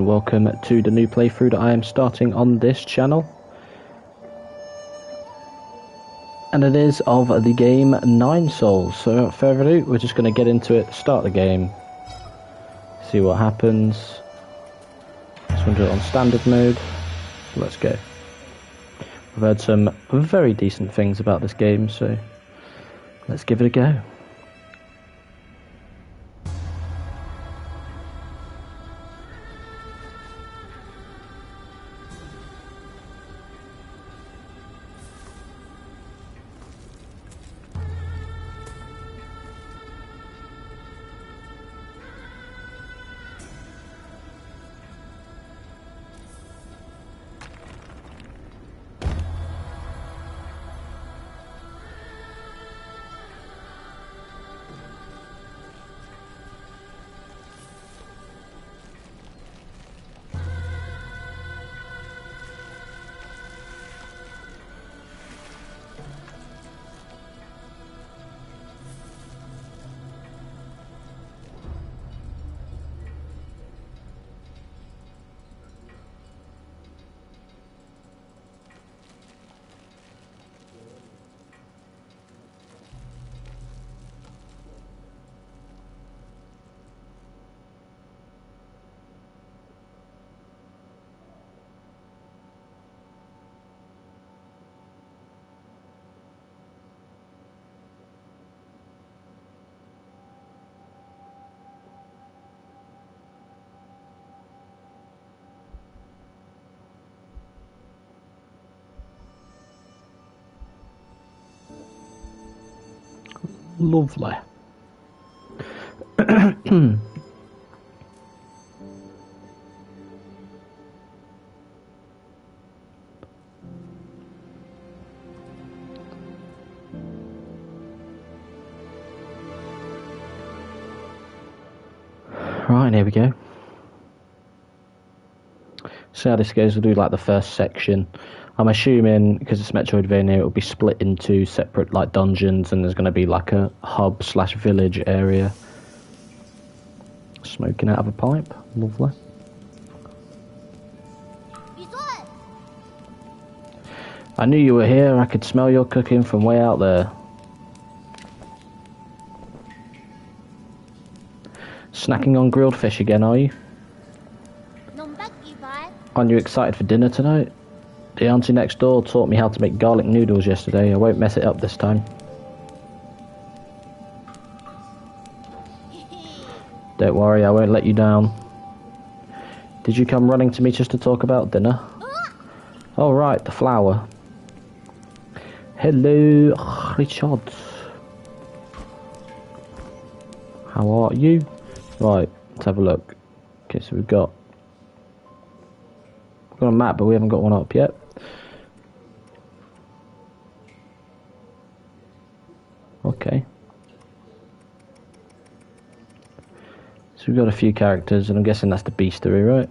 and welcome to the new playthrough that I am starting on this channel. And it is of the game Nine Souls. So without further ado, we're just going to get into it, start the game, see what happens. Just want to do it on standard mode. Let's go. I've heard some very decent things about this game, so let's give it a go. Lovely. Right, here we go. See how this goes. We'll do like the first section. I'm assuming because it's Metroidvania, it will be split into separate like dungeons, and there's going to be like a hub/village area. Smoking out of a pipe, lovely. I knew you were here. I could smell your cooking from way out there. Snacking on grilled fish again, are you? Aren't you excited for dinner tonight? The auntie next door taught me how to make garlic noodles yesterday. I won't mess it up this time. Don't worry, I won't let you down. Did you come running to me just to talk about dinner? Oh right, the flower. Hello, Richard. How are you? Right, let's have a look. Okay, so we've got a map, but we haven't got one up yet. Okay. So we've got a few characters, and I'm guessing that's the beastery, right?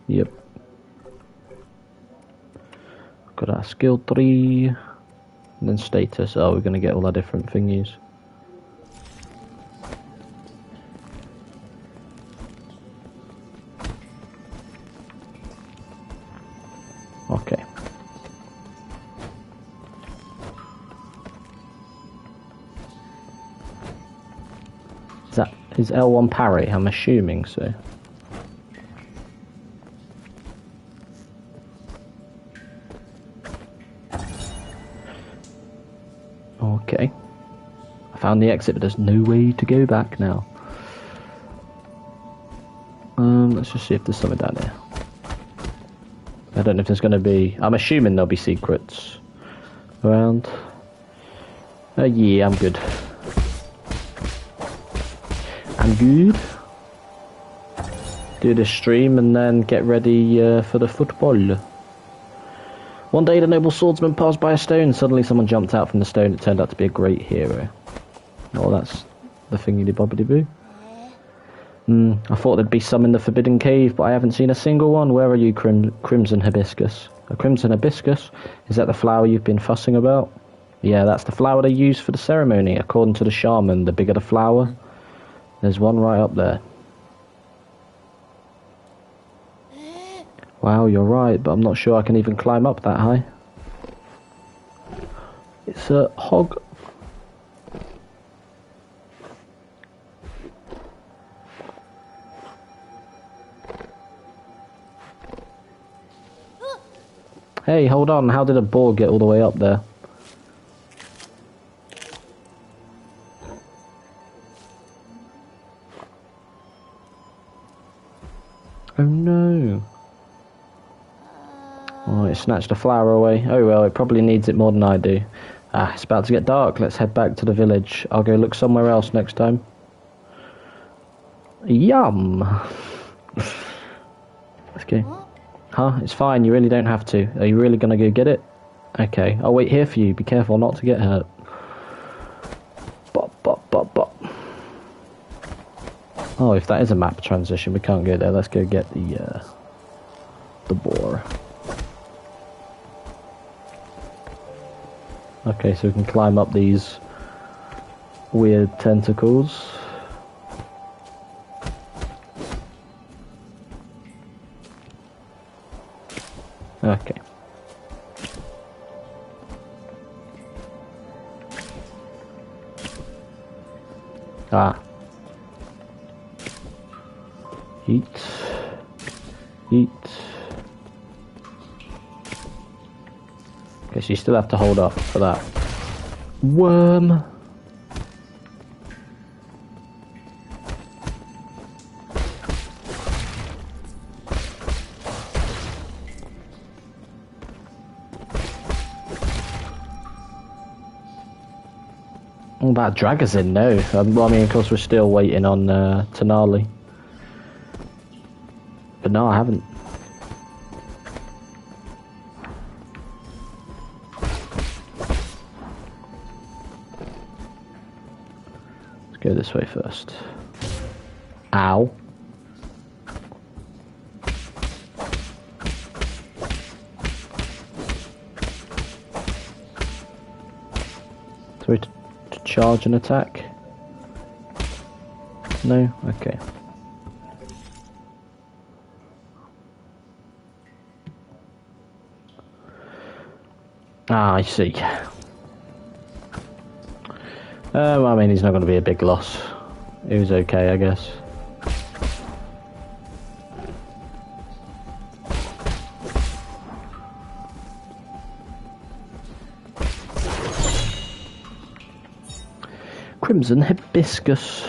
Yep. Got our skill 3, and then status. Oh, we're going to get all our different thingies. Okay. Is L1 parry? I'm assuming so. Okay. I found the exit, but there's no way to go back now. Let's just see if there's something down here. I don't know if there's going to be... I'm assuming there'll be secrets around. Yeah, I'm good. I'm good. Do this stream and then get ready for the football. One day the noble swordsman passed by a stone. Suddenly someone jumped out from the stone. It turned out to be a great hero. Oh, that's the thingy-bobbity-boo. I thought there'd be some in the Forbidden Cave, but I haven't seen a single one. Where are you, Crimson Hibiscus? A Crimson Hibiscus? Is that the flower you've been fussing about? Yeah, that's the flower they use for the ceremony. According to the shaman, the bigger the flower. There's one right up there. Wow, you're right, but I'm not sure I can even climb up that high. It's a hog. Hey, hold on, how did a boar get all the way up there? Oh no. Oh, it snatched a flower away. Oh well, it probably needs it more than I do. Ah, it's about to get dark. Let's head back to the village. I'll go look somewhere else next time. Yum! Let's go. Huh? It's fine, you really don't have to. Are you really gonna go get it? Okay, I'll wait here for you. Be careful not to get hurt. Bop, bop, bop, bop. Oh, if that is a map transition, we can't go there. Let's go get the boar. Okay, so we can climb up these weird tentacles. Okay. Ah. Eat. Eat. Okay, so you still have to hold up for that. Worm! What about Dragazin? No. Well, I mean, of course, we're still waiting on Tonali. But no, I haven't. Let's go this way first. Ow. Sorry to charge an attack? No? Okay. Ah, I see. Well, I mean, he's not going to be a big loss. He was okay, I guess. Crimson hibiscus.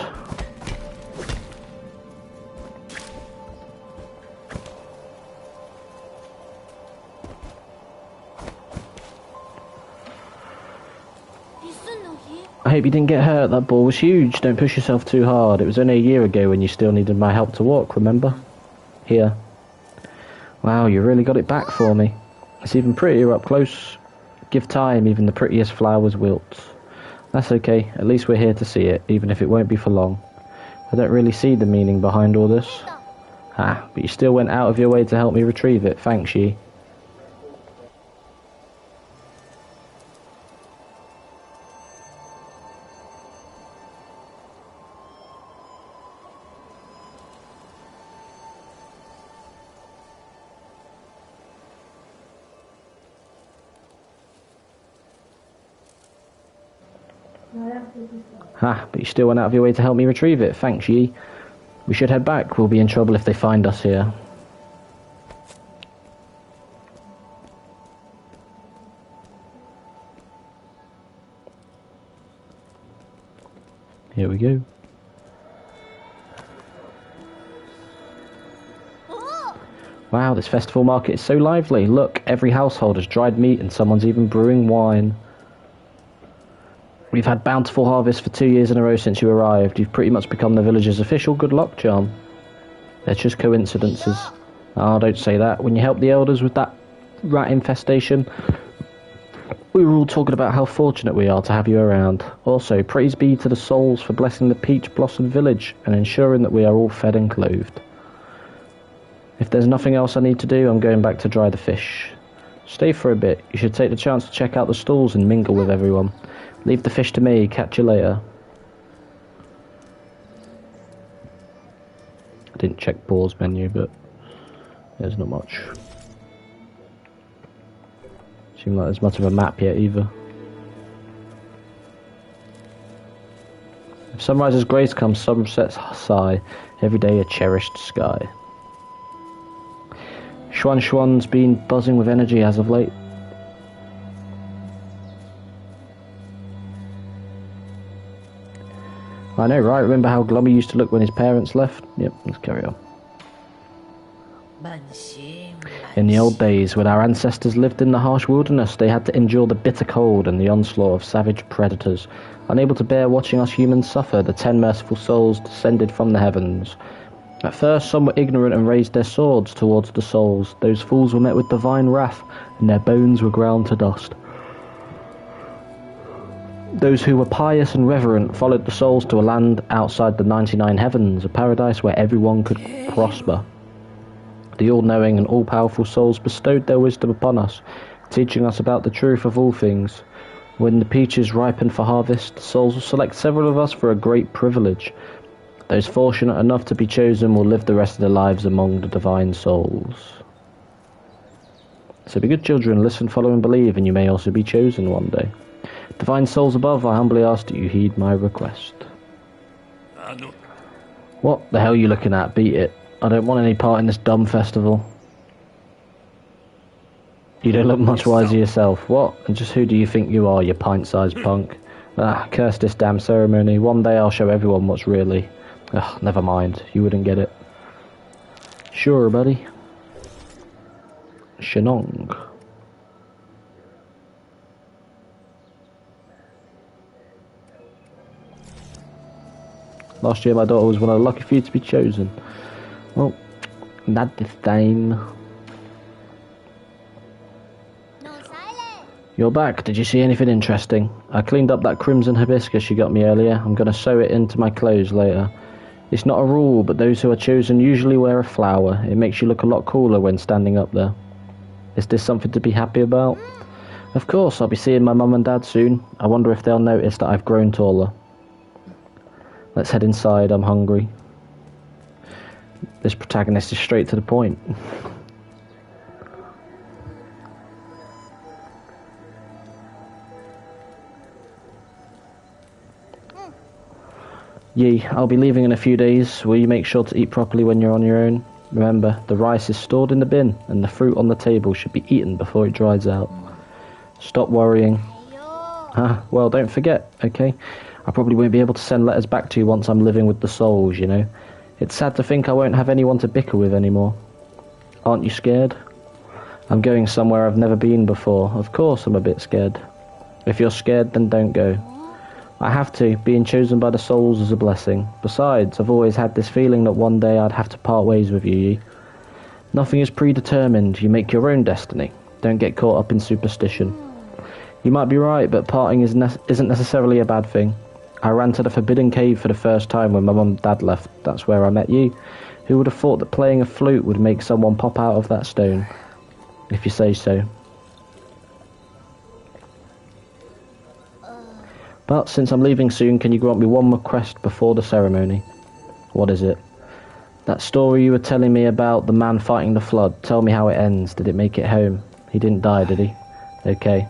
I hope you didn't get hurt. That ball was huge. Don't push yourself too hard. It was only a year ago when you still needed my help to walk, remember? Here. Wow, you really got it back for me. It's even prettier up close. Give time, even the prettiest flowers wilt. That's okay. At least we're here to see it, even if it won't be for long. I don't really see the meaning behind all this. Ah, but you still went out of your way to help me retrieve it. Thanks, Yi. Ah, but you still went out of your way to help me retrieve it. Thanks, Yi. We should head back. We'll be in trouble if they find us here. Here we go. Wow, this festival market is so lively. Look, every household has dried meat and someone's even brewing wine. We've had bountiful harvests for 2 years in a row since you arrived. You've pretty much become the village's official good luck charm. They're just coincidences. Oh, don't say that. When you helped the elders with that rat infestation, we were all talking about how fortunate we are to have you around. Also, praise be to the souls for blessing the Peach Blossom village and ensuring that we are all fed and clothed. If there's nothing else I need to do, I'm going back to dry the fish. Stay for a bit. You should take the chance to check out the stalls and mingle with everyone. Leave the fish to me. Catch you later. I didn't check pause menu, but There's not much. Seems like there's much of a map yet either. If sunrise's grace comes, sunset's sigh. Every day a cherished sky. Xuan's been buzzing with energy as of late. I know, right? Remember how glum he used to look when his parents left? Yep, let's carry on. In the old days, when our ancestors lived in the harsh wilderness, they had to endure the bitter cold and the onslaught of savage predators. Unable to bear watching us humans suffer, the 10 merciful souls descended from the heavens. At first, some were ignorant and raised their swords towards the souls. Those fools were met with divine wrath, and their bones were ground to dust. Those who were pious and reverent followed the souls to a land outside the 99 heavens, a paradise where everyone could prosper. The all-knowing and all-powerful souls bestowed their wisdom upon us, teaching us about the truth of all things. When the peaches ripen for harvest, the souls will select several of us for a great privilege. Those fortunate enough to be chosen will live the rest of their lives among the divine souls. So be good children, listen, follow and believe, and you may also be chosen one day. Divine souls above, I humbly ask that you heed my request. What the hell are you looking at? Beat it. I don't want any part in this dumb festival. You don't look much wiser yourself. What? And just who do you think you are, you pint-sized punk? Ah, curse this damn ceremony. One day I'll show everyone what's really... Ugh, never mind. You wouldn't get it. Sure, buddy. Shenong. Last year my daughter was one of the lucky few to be chosen. Well, not this time. You're back. Did you see anything interesting? I cleaned up that crimson hibiscus you got me earlier. I'm going to sew it into my clothes later. It's not a rule, but those who are chosen usually wear a flower. It makes you look a lot cooler when standing up there. Is this something to be happy about? Of course, I'll be seeing my mum and dad soon. I wonder if they'll notice that I've grown taller. Let's head inside, I'm hungry. This protagonist is straight to the point. Yi, I'll be leaving in a few days. Will you make sure to eat properly when you're on your own? Remember, the rice is stored in the bin, and the fruit on the table should be eaten before it dries out. Stop worrying. Well, don't forget, okay? I probably won't be able to send letters back to you once I'm living with the souls, you know? It's sad to think I won't have anyone to bicker with anymore. Aren't you scared? I'm going somewhere I've never been before. Of course I'm a bit scared. If you're scared, then don't go. I have to. Being chosen by the souls is a blessing. Besides, I've always had this feeling that one day I'd have to part ways with you, Yi. Nothing is predetermined. You make your own destiny. Don't get caught up in superstition. You might be right, but parting isn't necessarily a bad thing. I ran to the Forbidden Cave for the first time when my mum and dad left. That's where I met you. Who would have thought that playing a flute would make someone pop out of that stone? If you say so. But since I'm leaving soon, can you grant me one request before the ceremony? What is it? That story you were telling me about the man fighting the flood. Tell me how it ends. Did it make it home? He didn't die, did he? Okay.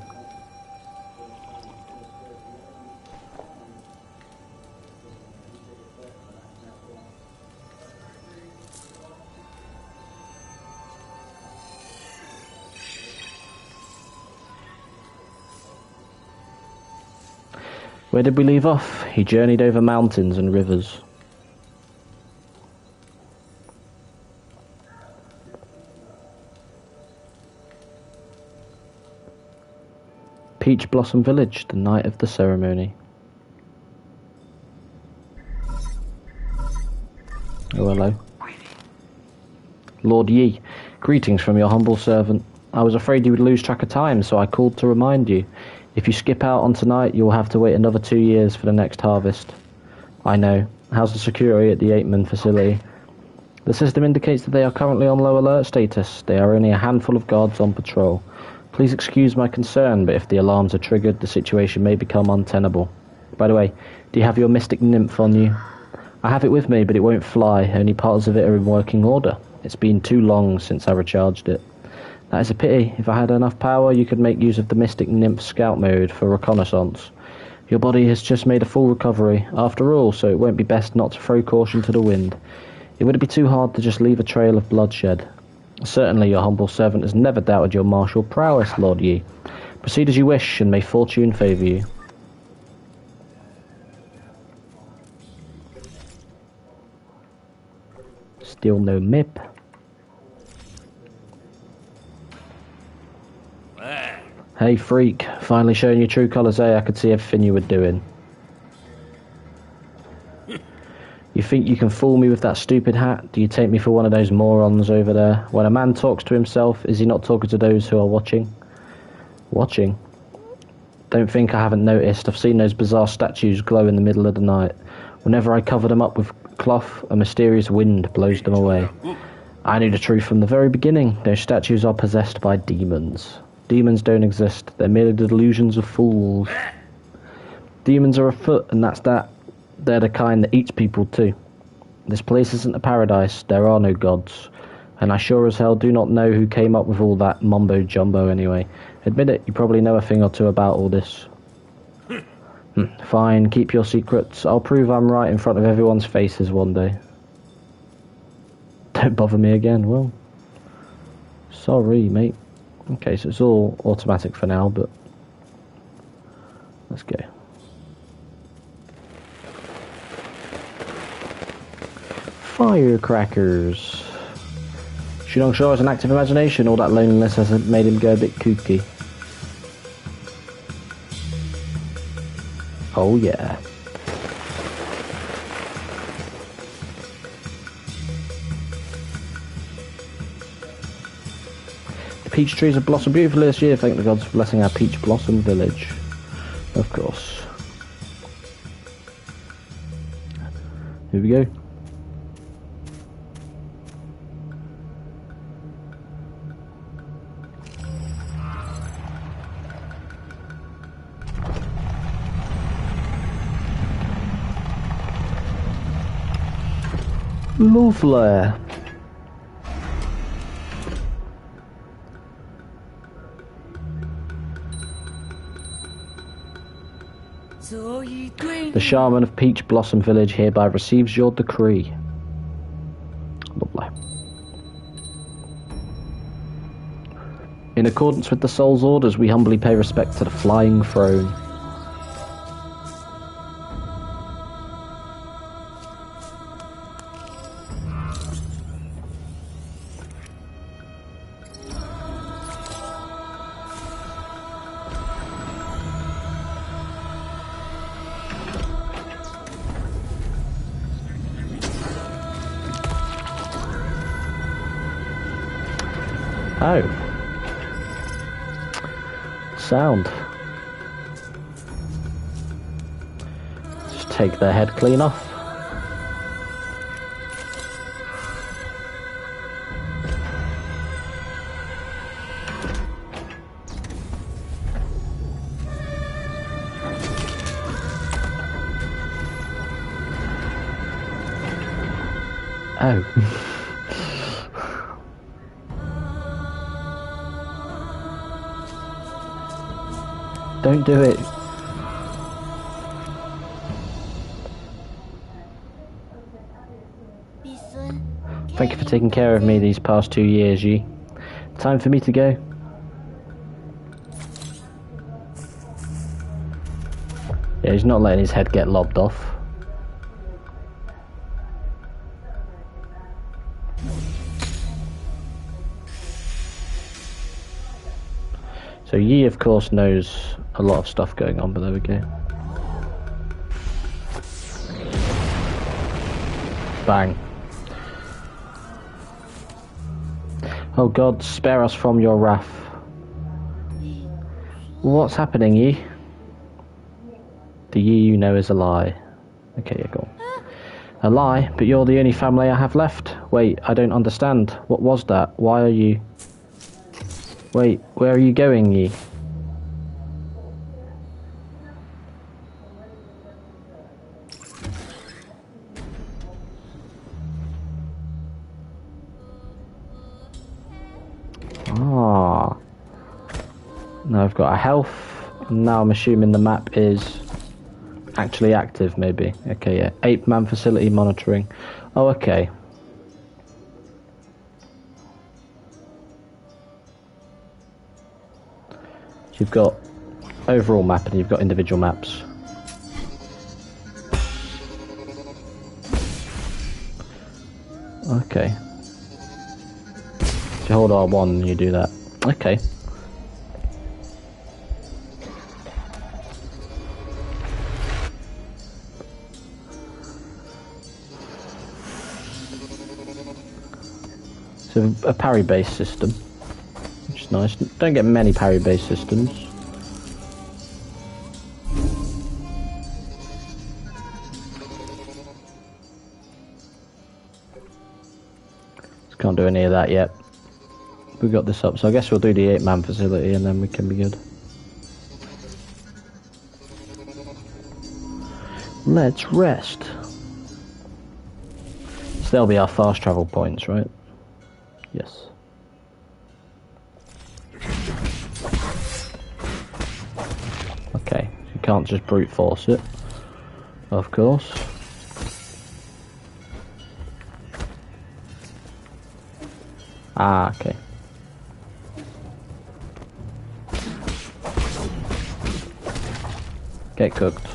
Where did we leave off? He journeyed over mountains and rivers. Peach Blossom Village, the night of the ceremony. Oh, hello. Lord Yi, greetings from your humble servant. I was afraid you would lose track of time, so I called to remind you. If you skip out on tonight, you'll have to wait another 2 years for the next harvest. I know. How's the security at the Aitman facility? The system indicates that they are currently on low alert status. They are only a handful of guards on patrol. Please excuse my concern, but if the alarms are triggered, the situation may become untenable. By the way, do you have your mystic nymph on you? I have it with me, but it won't fly. Only parts of it are in working order. It's been too long since I recharged it. That is a pity. If I had enough power, you could make use of the Mystic Nymph Scout mode for reconnaissance. Your body has just made a full recovery, after all, so it won't be best not to throw caution to the wind. It would be too hard to just leave a trail of bloodshed. Certainly your humble servant has never doubted your martial prowess, Lord Yi. Proceed as you wish, and may fortune favour you. Still no mip. Hey freak, finally showing your true colours, eh? I could see everything you were doing. You think you can fool me with that stupid hat? Do you take me for one of those morons over there? When a man talks to himself, is he not talking to those who are watching? Watching? Don't think I haven't noticed. I've seen those bizarre statues glow in the middle of the night. Whenever I cover them up with cloth, a mysterious wind blows them away. I knew the truth from the very beginning. Those statues are possessed by demons. Demons don't exist. They're merely the delusions of fools. Demons are afoot, and that's that. They're the kind that eats people too. This place isn't a paradise. There are no gods. And I sure as hell do not know who came up with all that mumbo-jumbo anyway. Admit it, you probably know a thing or two about all this. Fine, keep your secrets. I'll prove I'm right in front of everyone's faces one day. Don't bother me again. Well, sorry, mate. Okay, so it's all automatic for now, but let's go. Firecrackers. Shunong Shaw has an active imagination. All that loneliness has made him go a bit kooky. Oh yeah. The peach trees have blossomed beautifully this year. Thank the gods for blessing our peach blossom village. Of course. Here we go. Lovely. The shaman of Peach Blossom Village hereby receives your decree. Lovely. In accordance with the soul's orders, we humbly pay respect to the flying throne. Oh. Sound. Just take their head clean off. Oh. Don't do it. Thank you for taking care of me these past 2 years, Yi. Time for me to go. Yeah, he's not letting his head get lobbed off. So Yi, of course, knows a lot of stuff going on, but there we go. Bang. Oh God, spare us from your wrath. What's happening, Yi? The Yi you know is a lie. Okay, yeah, go on. A lie? But you're the only family I have left. Wait, I don't understand. What was that? Why are you... Wait, where are you going, Yi? Now I've got a health, and now I'm assuming the map is actually active, maybe. Okay, yeah. 8-man facility monitoring. Oh, okay. So you've got overall map and you've got individual maps. Okay. So you hold R1 and you do that. Okay. So a parry-based system, which is nice. Don't get many parry-based systems. Just can't do any of that yet. We got this up, so I guess we'll do the 8-man facility and then we can be good. Let's rest. So there'll be our fast travel points, right? Yes. Okay, you can't just brute force it, of course. Ah, okay. Get cooked.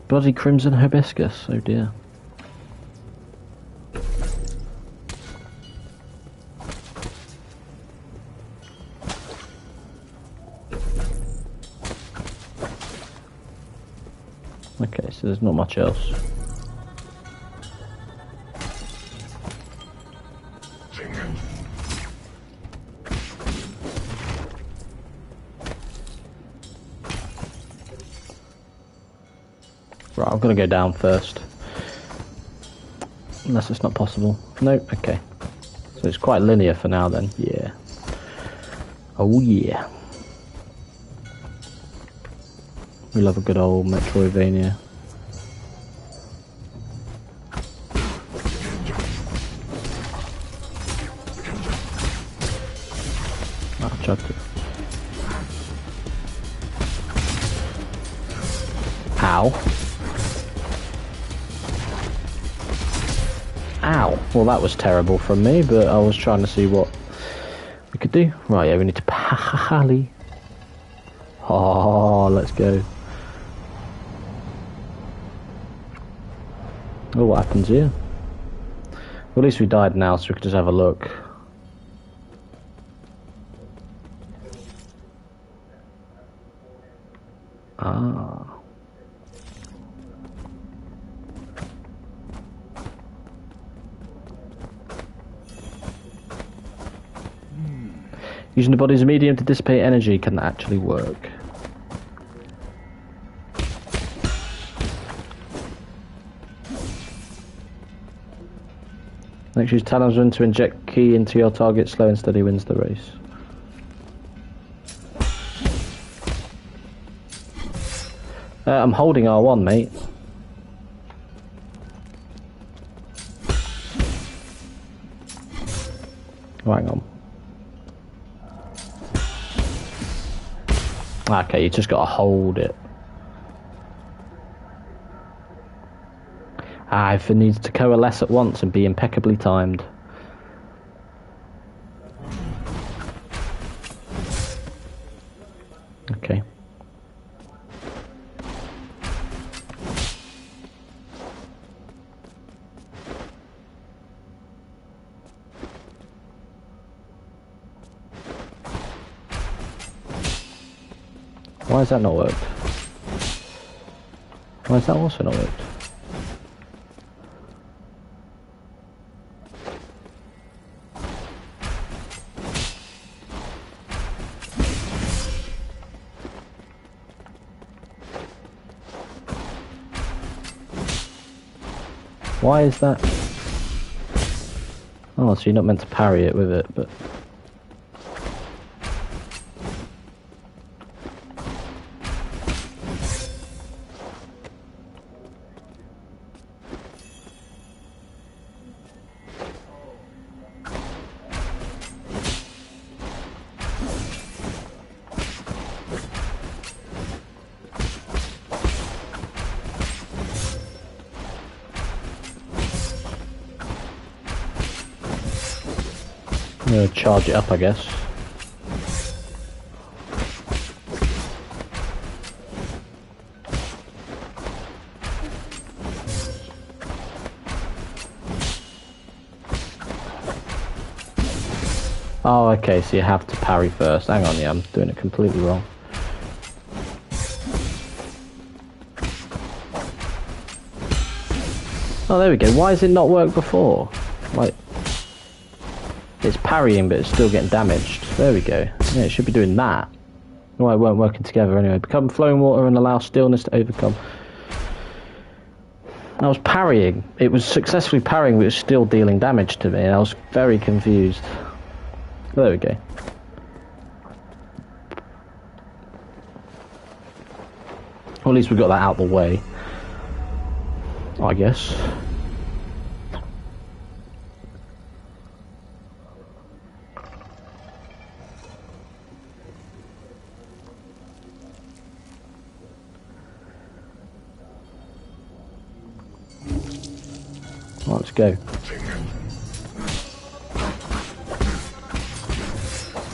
Bloody crimson hibiscus, oh dear. Okay, so there's not much else. Right, I'm gonna go down first. Unless it's not possible. Nope, okay. So it's quite linear for now then, yeah. Oh yeah. We love a good old Metroidvania. Oh, I chucked it. Ow. Ow. Well, that was terrible from me, but I was trying to see what we could do. Right, yeah, we need to pally. Oh, let's go. Oh, what happens here? Well, at least we died now, so we could just have a look. Ah. Using the body as a medium to dissipate energy, can that actually work? Next, use Talisman to inject key into your target. Slow and steady wins the race. I'm holding R1, mate. Oh, hang on. Okay, you just gotta hold it. If it needs to coalesce at once and be impeccably timed. Okay. Why has that not worked? Why has that also not worked? Why is that? Oh, so you're not meant to parry it with it, but... gonna charge it up, I guess. Oh, okay, so you have to parry first. Hang on, yeah, I'm doing it completely wrong. Oh, there we go. Why has it not worked before? Like, it's parrying, but it's still getting damaged. There we go. Yeah, it should be doing that. Why it weren't working together anyway. Become flowing water and allow stillness to overcome. I was parrying. It was successfully parrying, but it was still dealing damage to me. I was very confused. There we go. Well, at least we got that out of the way, I guess. Let's go.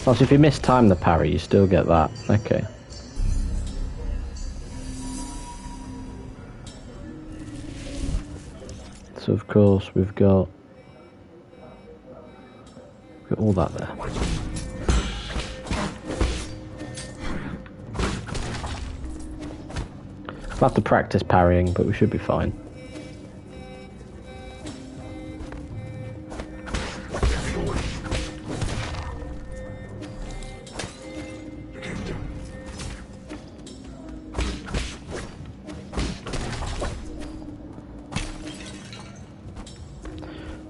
Oh, so if you mistime the parry, you still get that. Okay. So of course we've got all that there. We'll have to practice parrying, but we should be fine.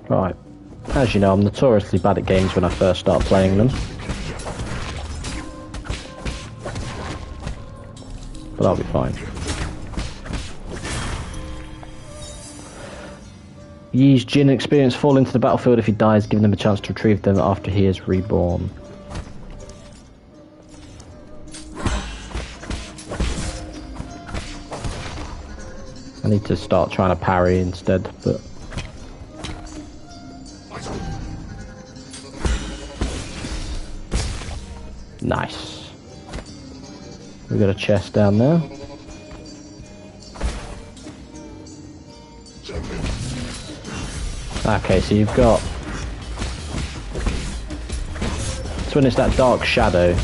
Right, as you know, I'm notoriously bad at games when I first start playing them. But I'll be fine. Yi's Jin experience fall into the battlefield if he dies, giving them a chance to retrieve them after he is reborn. I need to start trying to parry instead, but... Nice. We've got a chest down there. Okay, so you've got... So when it's that dark shadow,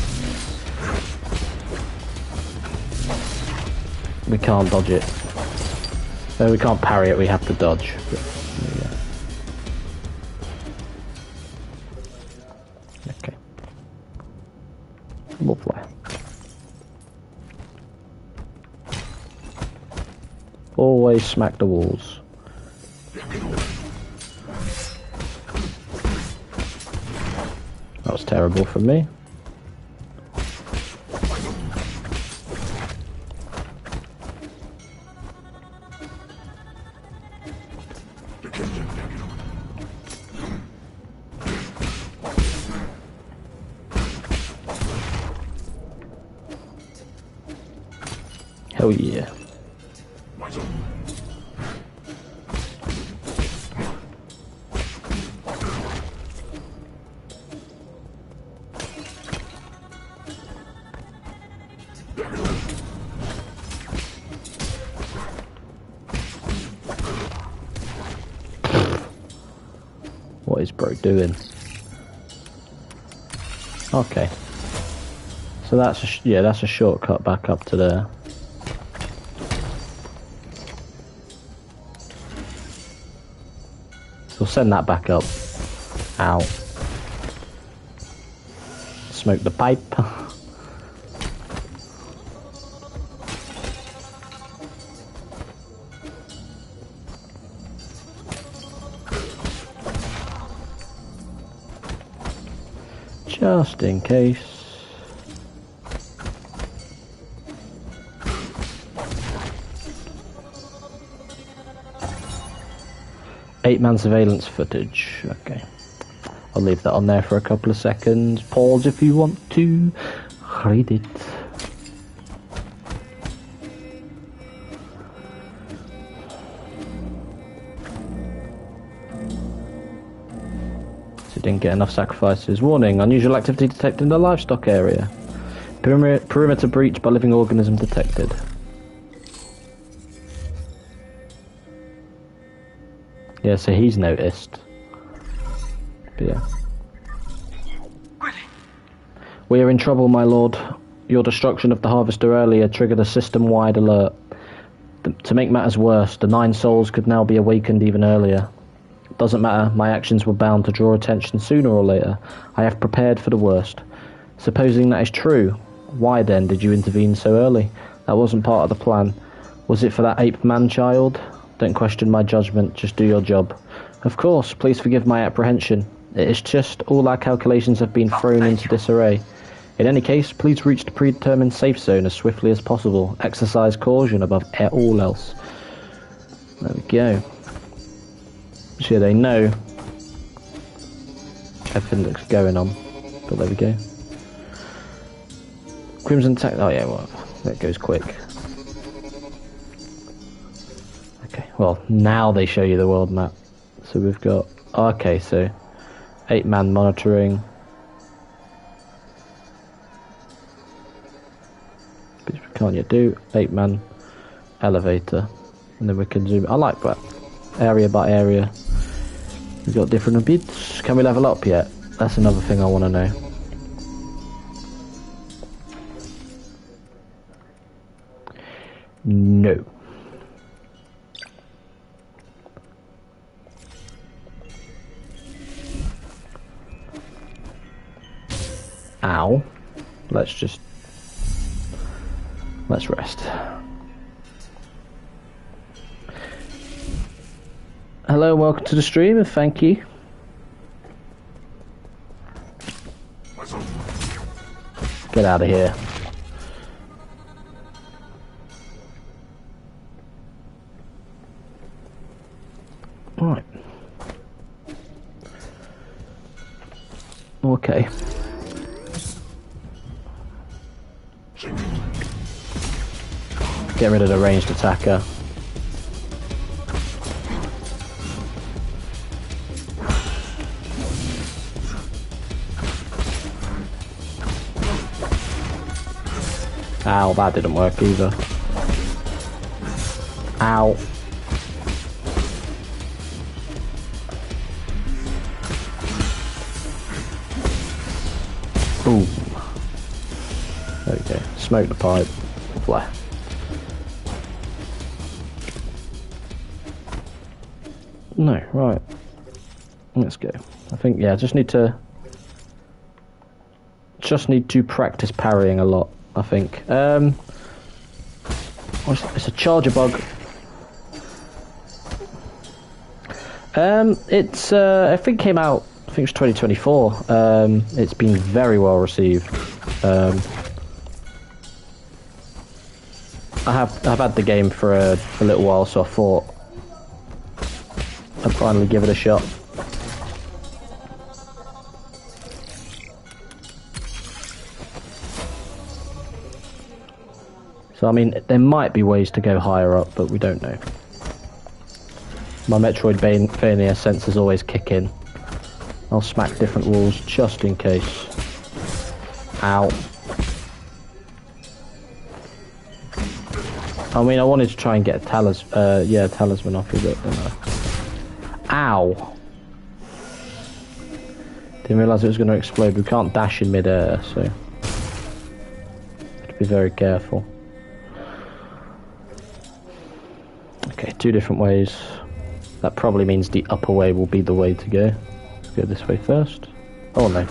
we can't dodge it. No, we can't parry it, we have to dodge. But, yeah. Okay. Lovely. Always smack the walls. That was terrible from me. Hell yeah. What is bro doing? Okay. So that's a that's a shortcut back up to there. So we'll send that back up. Ow. Smoke the pipe. Just in case. Eight-man surveillance footage. Okay. I'll leave that on there for a couple of seconds. Pause if you want to read it. So didn't get enough sacrifices. Warning, unusual activity detected in the livestock area. Perimeter breach by living organism detected. Yeah, so he's noticed. But yeah. We are in trouble, my lord. Your destruction of the harvester earlier triggered a system-wide alert. To make matters worse, the 9 souls could now be awakened even earlier. Doesn't matter, my actions were bound to draw attention sooner or later. I have prepared for the worst. Supposing that is true, why then did you intervene so early? That wasn't part of the plan. Was it for that ape man-child? Don't question my judgment, just do your job. Of course, please forgive my apprehension. It is just all our calculations have been thrown into disarray. In any case, please reach the predetermined safe zone as swiftly as possible. Exercise caution above all else. There we go. So they know everything that's going on. But there we go. Crimson Tech. Oh yeah, well, that goes quick. Okay, well, now they show you the world map. So we've got... Okay, so 8-man monitoring. Which we can't yet do. 8-man elevator. And then we can zoom. I like that. Area by area. We've got different bits. Can we level up yet? That's another thing I want to know. No. Ow. Let's rest. Hello, welcome to the stream, and thank you. Get out of here. Right. Okay. Get rid of the ranged attacker. Ow, that didn't work either. Ow. Boom. There we go. Smoke the pipe. Flare. No, right. Let's go. I think, yeah, just need to practice parrying a lot, I think. It's a charger bug. It's I think came out, I think it was 2024. It's been very well received. I've had the game for a little while, so I thought I'd finally give it a shot. So I mean, there might be ways to go higher up, but we don't know. My Metroidvania sensors always kick in. I'll smack different walls just in case. Ow. I mean, I wanted to try and get a talisman off you, but ow. Didn't realise it was going to explode. We can't dash in mid-air, so have to be very careful. Okay, 2 different ways. That probably means the upper way will be the way to go. Let's go this way first. Oh no.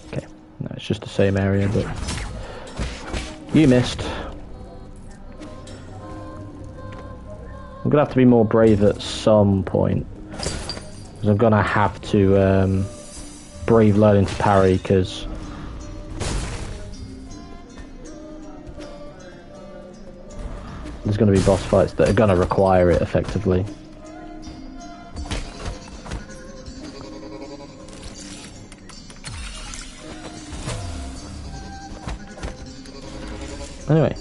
Okay, no, it's just the same area, but you missed. I'm gonna have to be more brave at some point, because I'm gonna have to brave learning to parry, because there's gonna be boss fights that are gonna require it effectively. Anyway.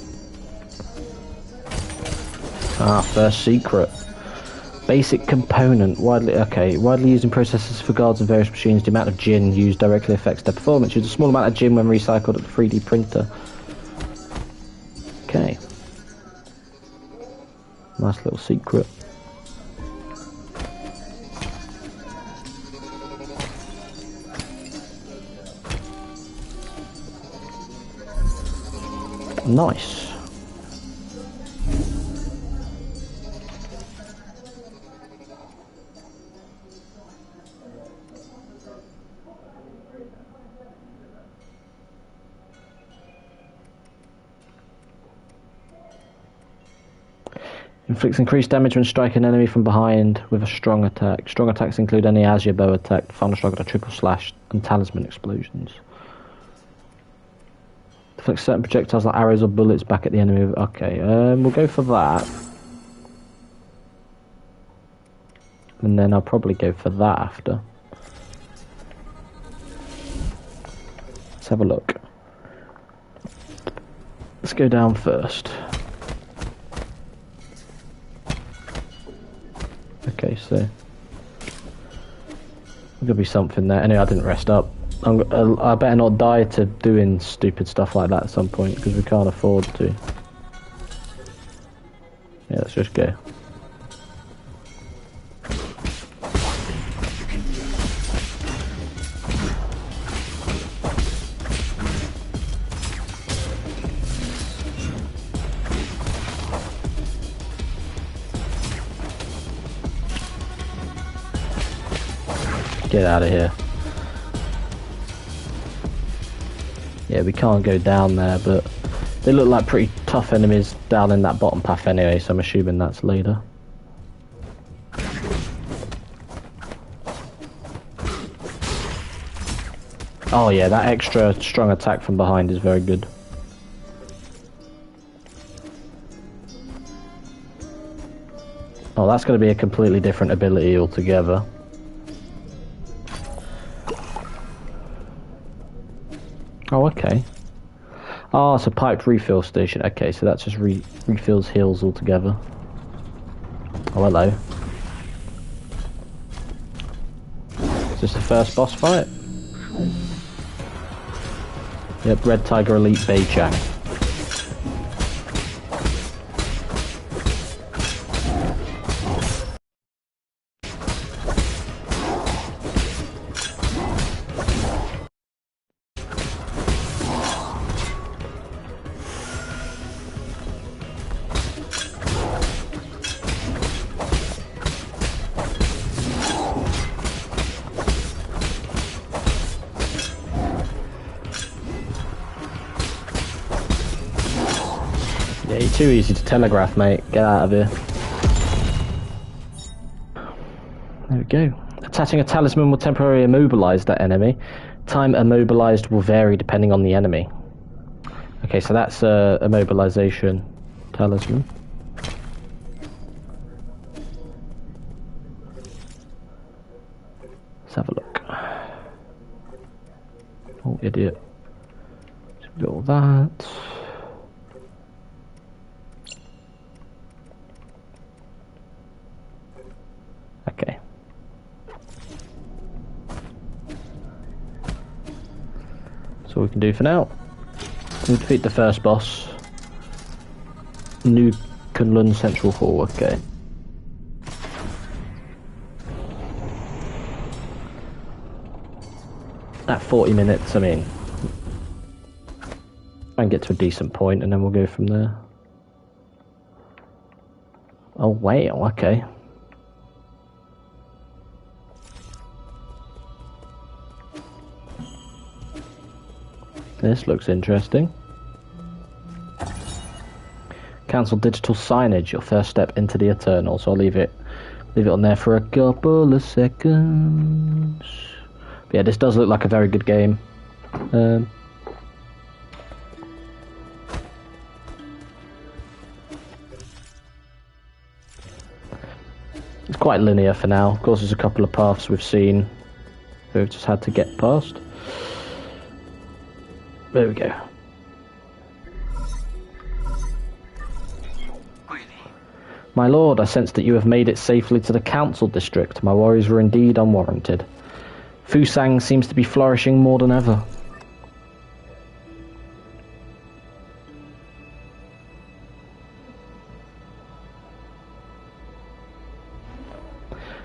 First secret. Basic component. Widely used in processors for guards and various machines. The amount of gin used directly affects their performance. Use a small amount of gin when recycled at the 3D printer. Okay. Nice little secret. Nice. Inflicts increased damage when striking an enemy from behind with a strong attack. Strong attacks include any Azure Bow attack, final strike with a triple slash, and talisman explosions. Inflicts certain projectiles like arrows or bullets back at the enemy. Okay, we'll go for that. And then I'll probably go for that after. Let's have a look. Let's go down first. Okay, so there's gonna be something there. Anyway, I didn't rest up. I better not die to doing stupid stuff like that at some point, because we can't afford to. Yeah, let's just go. Get out of here. Yeah, we can't go down there, but they look like pretty tough enemies down in that bottom path anyway, so I'm assuming that's later. Oh yeah, that extra strong attack from behind is very good. Oh, that's going to be a completely different ability altogether. Oh, okay. Oh, it's a piped refill station. Okay, so that just refills heals altogether. Oh, hello. Is this the first boss fight? Yep, Red Tiger Elite Beichang. Yeah, you're too easy to telegraph, mate. Get out of here. There we go. Attaching a talisman will temporarily immobilize that enemy. Time immobilized will vary depending on the enemy. Okay, so that's a immobilization talisman. Let's have a look. Oh, idiot. So we got all that. Okay. That's all we can do for now. We defeat the first boss. New Kunlun Central Hall, okay. At 40 minutes, I mean. Try and get to a decent point and then we'll go from there. Oh, wow, okay. This looks interesting. Cancel digital signage, your first step into the Eternal. So I'll leave it on there for a couple of seconds. But yeah, this does look like a very good game. It's quite linear for now. Of course, there's a couple of paths we've seen that we've just had to get past. There we go. My lord, I sense that you have made it safely to the council district. My worries were indeed unwarranted. Fusang seems to be flourishing more than ever.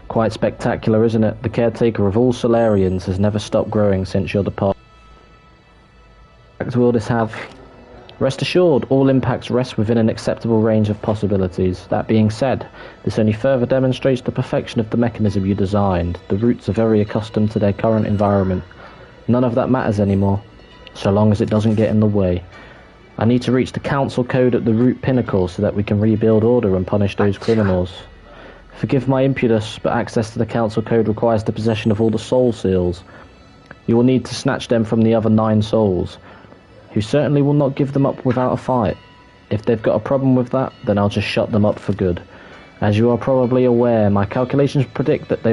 Quite spectacular, isn't it? The caretaker of all Solarians has never stopped growing since your departure. What impact will this have? Rest assured, all impacts rest within an acceptable range of possibilities. That being said, this only further demonstrates the perfection of the mechanism you designed. The roots are very accustomed to their current environment. None of that matters anymore, so long as it doesn't get in the way. I need to reach the council code at the root pinnacle so that we can rebuild order and punish those criminals. Forgive my impetus, but access to the council code requires the possession of all the soul seals. You will need to snatch them from the other 9 souls, who certainly will not give them up without a fight. If they've got a problem with that, then I'll just shut them up for good. As you are probably aware, my calculations predict that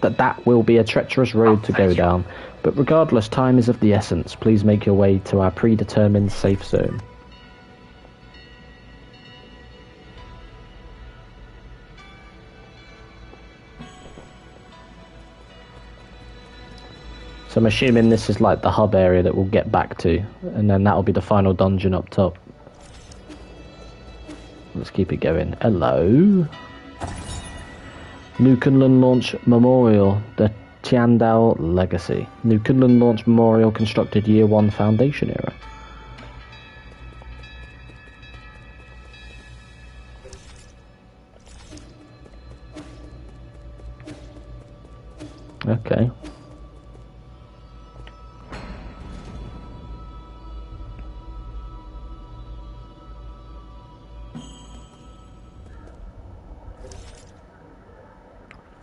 that will be a treacherous road to go down. But regardless, time is of the essence. Please make your way to our predetermined safe zone. So I'm assuming this is like the hub area that we'll get back to, and then that'll be the final dungeon up top. Let's keep it going. Hello. New Kunlun Launch Memorial, the Tiandao Legacy. New Kunlun Launch Memorial constructed Year 1 Foundation era. Okay.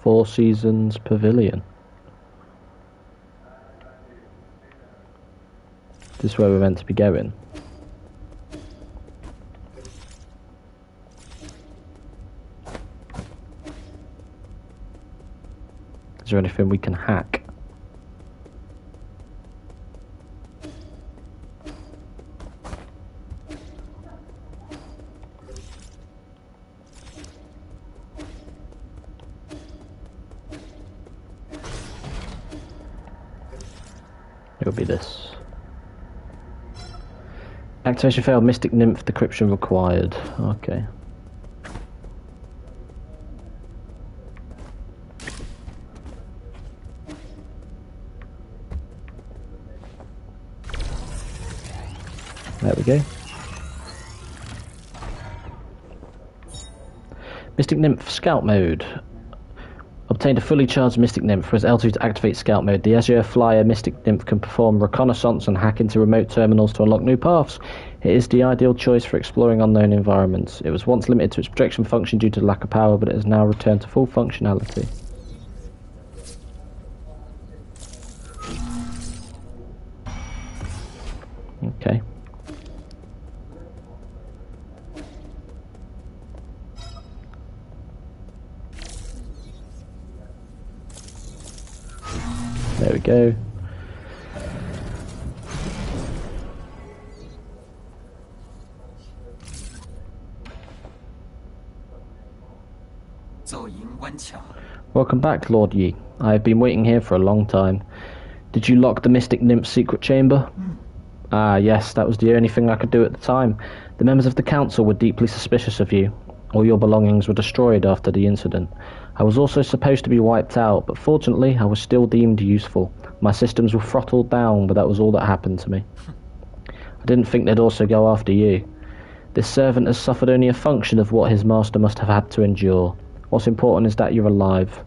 Four Seasons Pavilion. This is where we're meant to be going. Is there anything we can hack? It'll be this. Activation failed. Mystic Nymph decryption required. Okay. There we go. Mystic Nymph Scout Mode. Obtained a fully charged Mystic Nymph. Press L2 to activate Scout Mode. The Azure Flyer Mystic Nymph can perform reconnaissance and hack into remote terminals to unlock new paths. It is the ideal choice for exploring unknown environments. It was once limited to its projection function due to lack of power, but it has now returned to full functionality. Okay. There we go. Welcome back, Lord Yi. I have been waiting here for a long time. Did you lock the Mystic Nymph's secret chamber? Ah, yes, that was the only thing I could do at the time. The members of the council were deeply suspicious of you. All your belongings were destroyed after the incident. I was also supposed to be wiped out, but fortunately I was still deemed useful. My systems were throttled down, but that was all that happened to me. I didn't think they'd also go after you. This servant has suffered only a function of what his master must have had to endure. What's important is that you're alive.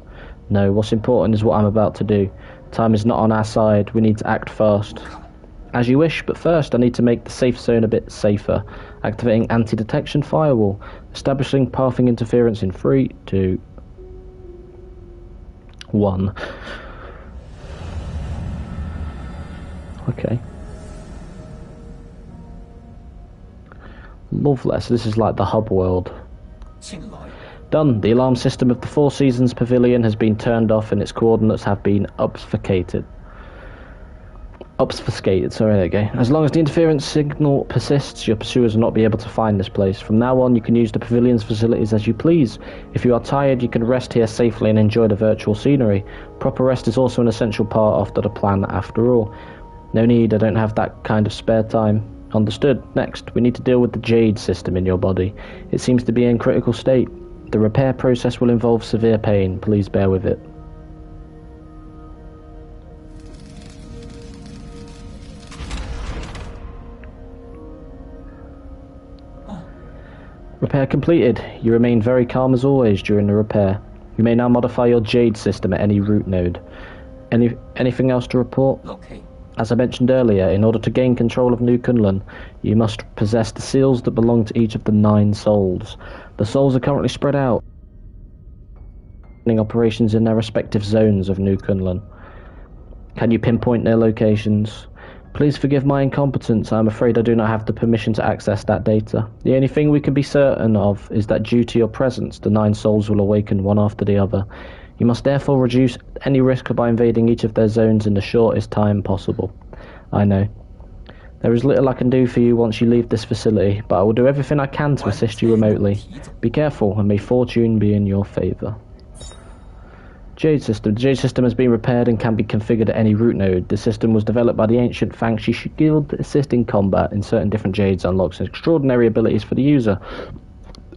No, what's important is what I'm about to do. Time is not on our side. We need to act fast. As you wish, but first I need to make the safe zone a bit safer. Activating anti-detection firewall. Establishing pathing interference in 3, 2, 1. Okay. Lovely. So this is like the hub world. Done. The alarm system of the Four Seasons Pavilion has been turned off and its coordinates have been obfuscated. Obfuscated, sorry, there you go. As long as the interference signal persists, your pursuers will not be able to find this place. From now on, you can use the pavilion's facilities as you please. If you are tired, you can rest here safely and enjoy the virtual scenery. Proper rest is also an essential part of the plan, after all. No need, I don't have that kind of spare time. Understood. Next, we need to deal with the Jade system in your body. It seems to be in critical state. The repair process will involve severe pain. Please bear with it. Repair completed. You remain very calm as always during the repair. You may now modify your Jade system at any root node. Anything else to report? Okay. As I mentioned earlier, in order to gain control of New Kunlun, you must possess the seals that belong to each of the 9 souls. The souls are currently spread out, running operations in their respective zones of New Kunlun. Can you pinpoint their locations? Please forgive my incompetence. I am afraid I do not have the permission to access that data. The only thing we can be certain of is that due to your presence, the 9 souls will awaken one after the other. You must therefore reduce any risk by invading each of their zones in the shortest time possible. I know. There is little I can do for you once you leave this facility, but I will do everything I can to assist you remotely. Be careful, and may fortune be in your favour. Jade System. The Jade System has been repaired and can be configured at any root node. The system was developed by the ancient Fangshi Guild to assist in combat. In certain different Jades unlocks extraordinary abilities for the user.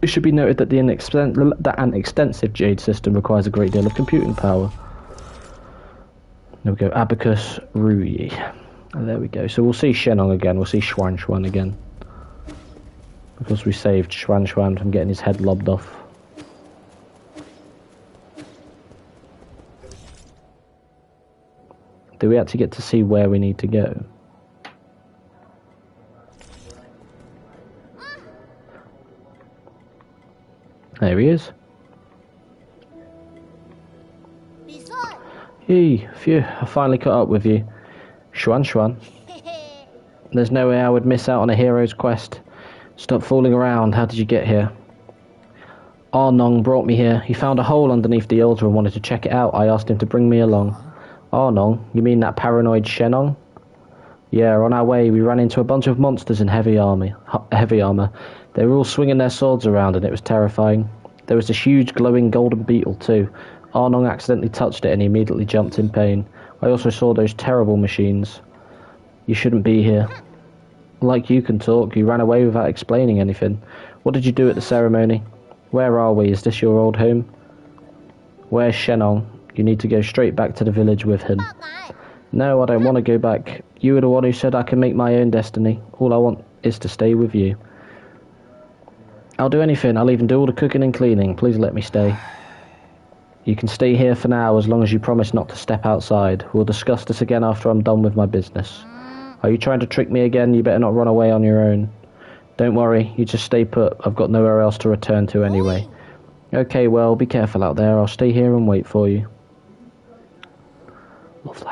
It should be noted that an extensive Jade system requires a great deal of computing power. There we go, Abacus Rui. There we go. So we'll see Shenong again, we'll see Xuan Xuan again. Because we saved Xuan Xuan from getting his head lobbed off. Do we actually get to see where we need to go? There he is. Yee, phew, I finally caught up with you. Xuan Xuan. There's no way I would miss out on a hero's quest. Stop fooling around, how did you get here? Arnong brought me here. He found a hole underneath the altar and wanted to check it out. I asked him to bring me along. Arnong? You mean that paranoid Shenong? Yeah, on our way, we ran into a bunch of monsters in heavy armor. They were all swinging their swords around and it was terrifying. There was this huge glowing golden beetle too. Arnong accidentally touched it and he immediately jumped in pain. I also saw those terrible machines. You shouldn't be here. Like you can talk, you ran away without explaining anything. What did you do at the ceremony? Where are we? Is this your old home? Where's Shenong? You need to go straight back to the village with him. No, I don't want to go back. You were the one who said I can make my own destiny. All I want is to stay with you. I'll do anything. I'll even do all the cooking and cleaning. Please let me stay. You can stay here for now as long as you promise not to step outside. We'll discuss this again after I'm done with my business. Are you trying to trick me again? You better not run away on your own. Don't worry. You just stay put. I've got nowhere else to return to anyway. Okay, well, be careful out there. I'll stay here and wait for you. Lovely.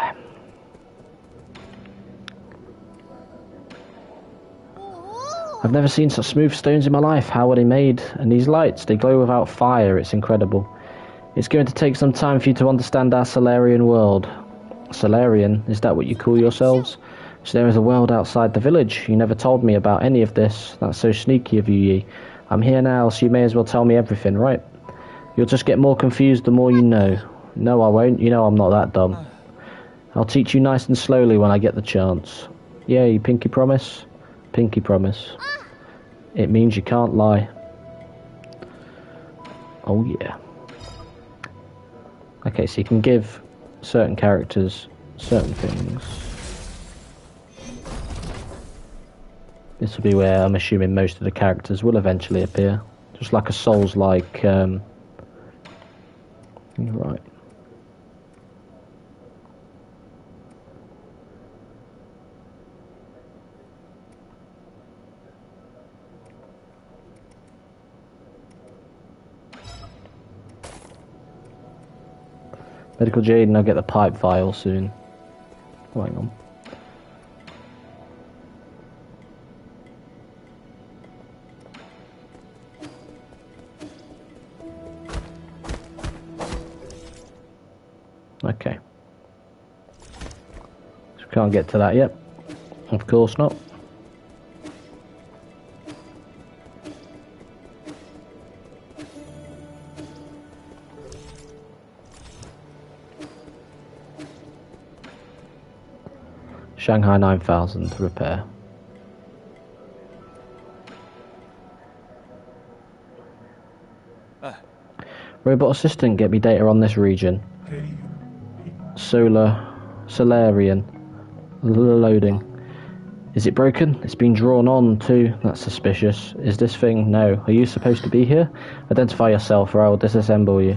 I've never seen such smooth stones in my life. How are they made? And these lights, they glow without fire. It's incredible. It's going to take some time for you to understand our Solarian world. Solarian? Is that what you call yourselves? So there is a world outside the village. You never told me about any of this. That's so sneaky of you, Yi. I'm here now, so you may as well tell me everything, right? You'll just get more confused the more you know. No, I won't. You know I'm not that dumb. I'll teach you nice and slowly when I get the chance. Yeah, you pinky promise? Pinky promise. It means you can't lie. Oh yeah. Okay, so you can give certain characters certain things. This will be where I'm assuming most of the characters will eventually appear. Just like a Souls-like, right. Medical Jade, and I'll get the pipe vial soon. Oh, hang on. Okay. So Can't get to that yet. Of course not. Shanghai 9000 repair. Robot assistant, get me data on this region. Solarian. Loading. Is it broken? It's been drawn on too. That's suspicious. Is this thing? No. Are you supposed to be here? Identify yourself or I will disassemble you.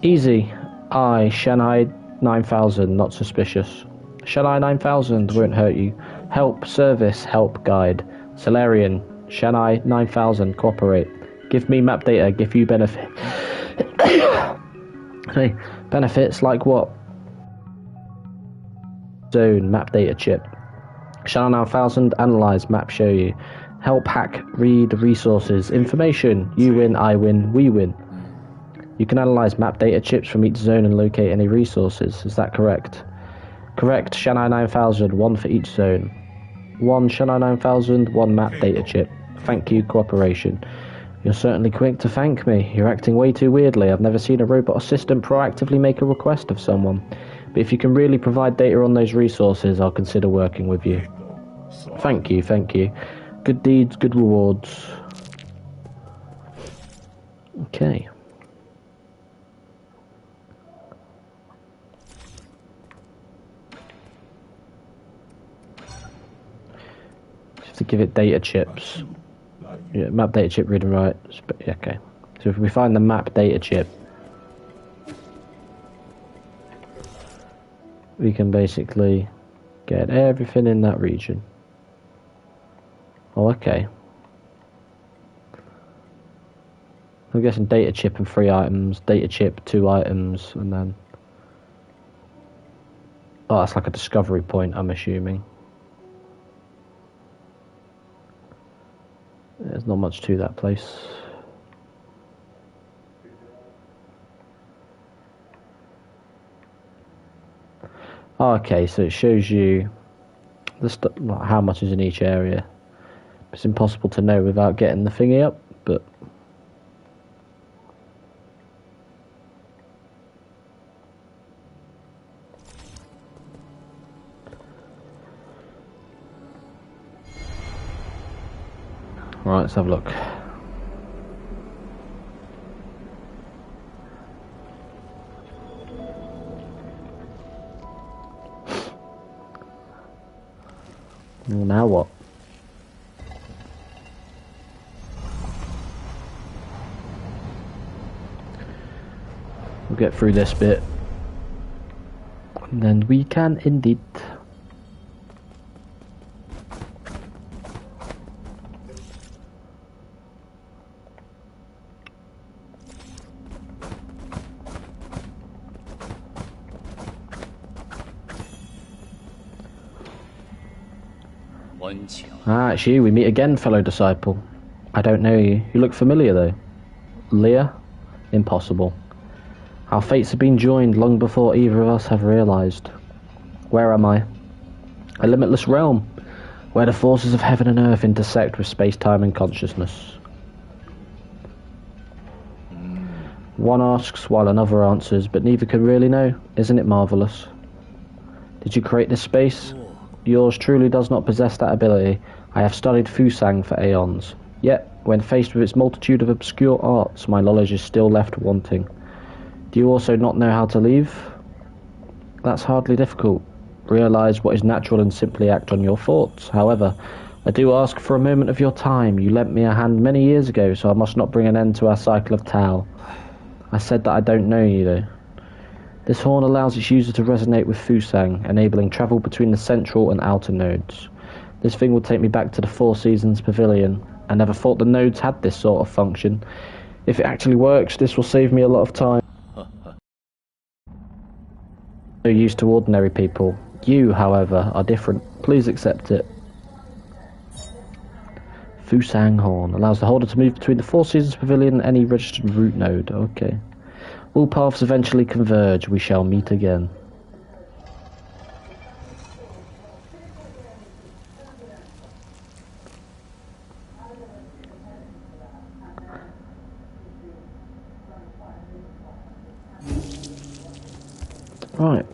Easy. I, Shanghai 9000, not suspicious. Shanghai 9000 won't hurt you. Help, service, help, guide. Solarian, Shanghai 9000, cooperate. Give me map data, give you benefit. Hey, benefits like what? Zone, map data chip. Shanghai 9000, analyze, map show you. Help, hack, read, resources, information. You win, I win, we win. You can analyze map data chips from each zone and locate any resources. Is that correct? Correct, Shanghai 9000, one for each zone. One Shanghai 9000, one map data chip. Thank you, cooperation. You're certainly quick to thank me. You're acting way too weirdly. I've never seen a robot assistant proactively make a request of someone. But if you can really provide data on those resources, I'll consider working with you. Thank you, thank you. Good deeds, good rewards. Okay. To give it data chips. Yeah, map data chip, read and write. Yeah, okay. So if we find the map data chip, we can basically get everything in that region. Oh, okay. I'm guessing data chip and 3 items, data chip 2 items, and then... Oh, that's like a discovery point, I'm assuming. There's not much to that place. Okay, so it shows you how much is in each area. It's impossible to know without getting the thingy up, but... Right, let's have a look. Now what? We'll get through this bit, and then we can indeed. Ah, it's you. We meet again, fellow disciple. I don't know you. You look familiar, though. Leah? Impossible. Our fates have been joined long before either of us have realized. Where am I? A limitless realm, where the forces of heaven and earth intersect with space-time and consciousness. One asks while another answers, but neither can really know. Isn't it marvelous? Did you create this space? Yours truly does not possess that ability. I have studied Fusang for aeons. Yet, when faced with its multitude of obscure arts, my knowledge is still left wanting. Do you also not know how to leave? That's hardly difficult. Realize what is natural and simply act on your thoughts. However, I do ask for a moment of your time. You lent me a hand many years ago, so I must not bring an end to our cycle of Tao. I said that I don't know you, though. This horn allows its user to resonate with Fusang, enabling travel between the central and outer nodes. This thing will take me back to the Four Seasons Pavilion. I never thought the nodes had this sort of function. If it actually works, this will save me a lot of time. No use to ordinary people. You, however, are different. Please accept it. Fusang Horn allows the holder to move between the Four Seasons Pavilion and any registered route node. Okay. All paths eventually converge. We shall meet again. Right.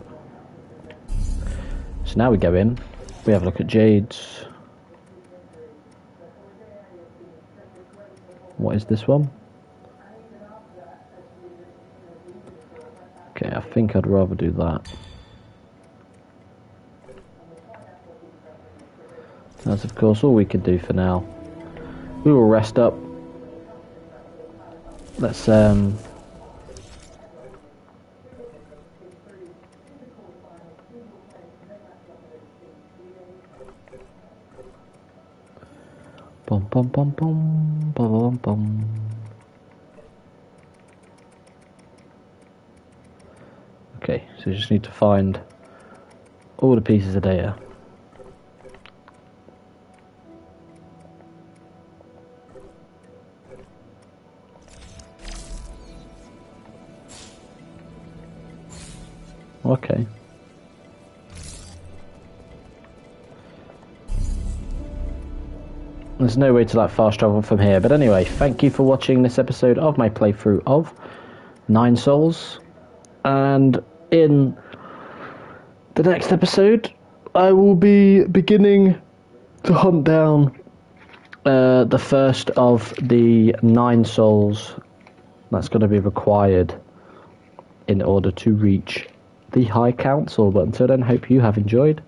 So now we go in. We have a look at Jade's. What is this one? Okay, I think I'd rather do that. That's of course all we can do for now. We will rest up. Let's bum bum bum bum bum bum. Okay, so you just need to find all the pieces of data. Okay. There's no way to like fast travel from here, but anyway, thank you for watching this episode of my playthrough of Nine Souls, and in the next episode I will be beginning to hunt down the first of the 9 souls that's going to be required in order to reach the High Council. But until then, hope you have enjoyed.